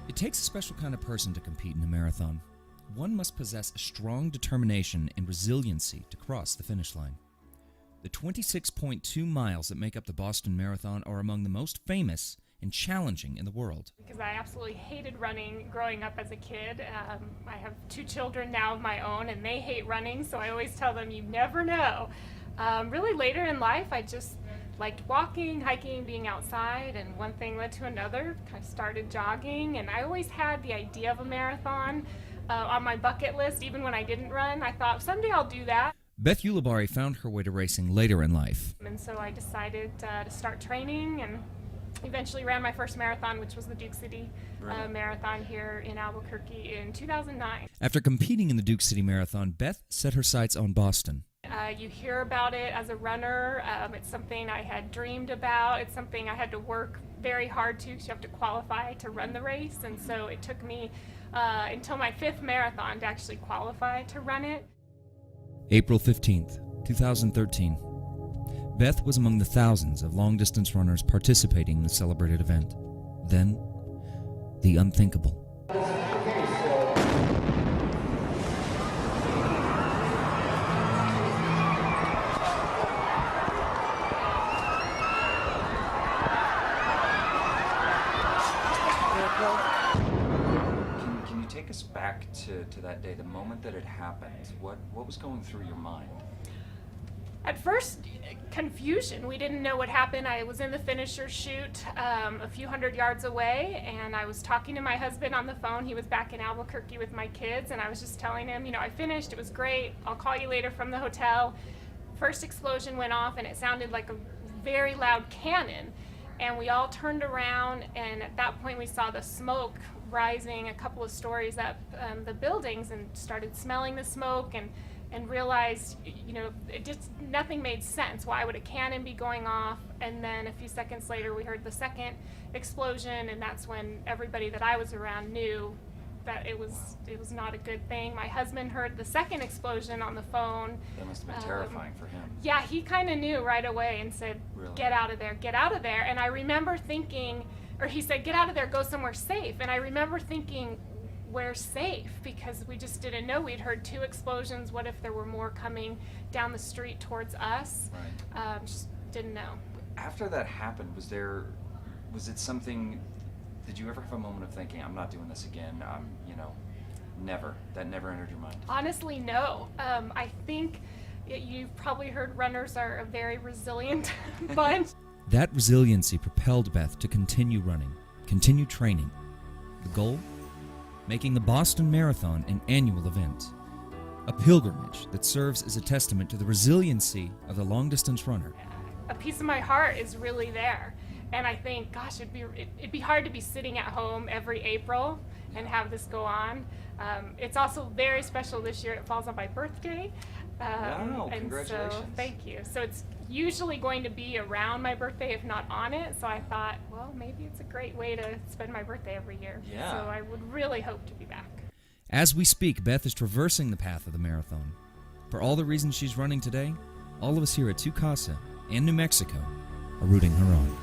It takes a special kind of person to compete in a marathon. One must possess a strong determination and resiliency to cross the finish line. The 26.2 miles that make up the Boston Marathon are among the most famous and challenging in the world. Because I absolutely hated running growing up as a kid. I have 2 children now of my own, and they hate running, so I always tell them, you never know. Really later in life, I just liked walking, hiking, being outside, and one thing led to another. I started jogging, and I always had the idea of a marathon on my bucket list. Even when I didn't run, I thought, someday I'll do that. Beth Ulibarri found her way to racing later in life. And so I decided to start training, and eventually ran my first marathon, which was the Duke City Marathon here in Albuquerque in 2009. After competing in the Duke City Marathon, Beth set her sights on Boston. You hear about it as a runner. It's something I had dreamed about. It's something I had to work very hard to, because you have to qualify to run the race. And so it took me until my 5th marathon to actually qualify to run it. April 15th, 2013. Beth was among the thousands of long-distance runners participating in the celebrated event. Then, the unthinkable. Can you take us back to that day, the moment that it happened? What was going through your mind? At first, confusion. We didn't know what happened. I was in the finisher chute a few hundred yards away, and I was talking to my husband on the phone. He was back in Albuquerque with my kids, and I was just telling him, I finished, it was great, I'll call you later from the hotel. First explosion went off, and it sounded like a very loud cannon, and we all turned around, and at that point we saw the smoke rising a couple of stories up the buildings, and started smelling the smoke, and realized, it just, nothing made sense. Why would a cannon be going off? And then a few seconds later, we heard the second explosion, and that's when everybody that I was around knew that it was not a good thing. My husband heard the second explosion on the phone. That must have been terrifying for him. Yeah, he kind of knew right away and said, Really? Get out of there, get out of there. And I remember thinking, or he said, get out of there, go somewhere safe. And I remember thinking, we're safe, because we just didn't know. We'd heard 2 explosions. What if there were more coming down the street towards us? Right. Just didn't know. After that happened, was it something, did you ever have a moment of thinking, I'm not doing this again, never, that never entered your mind? Honestly, no. I think you've probably heard runners are a very resilient bunch. That resiliency propelled Beth to continue running, continue training. The goal? Making the Boston Marathon an annual event. A pilgrimage that serves as a testament to the resiliency of the long-distance runner. A piece of my heart is really there. And I think, gosh, it'd be hard to be sitting at home every April and have this go on. It's also very special this year. It falls on my birthday. Wow, and congratulations. So, thank you. So it's usually going to be around my birthday, if not on it. So I thought, well, maybe it's a great way to spend my birthday every year. Yeah. So I would really hope to be back. As we speak, Beth is traversing the path of the marathon. For all the reasons she's running today, all of us here at Tu Casa and New Mexico are rooting her on.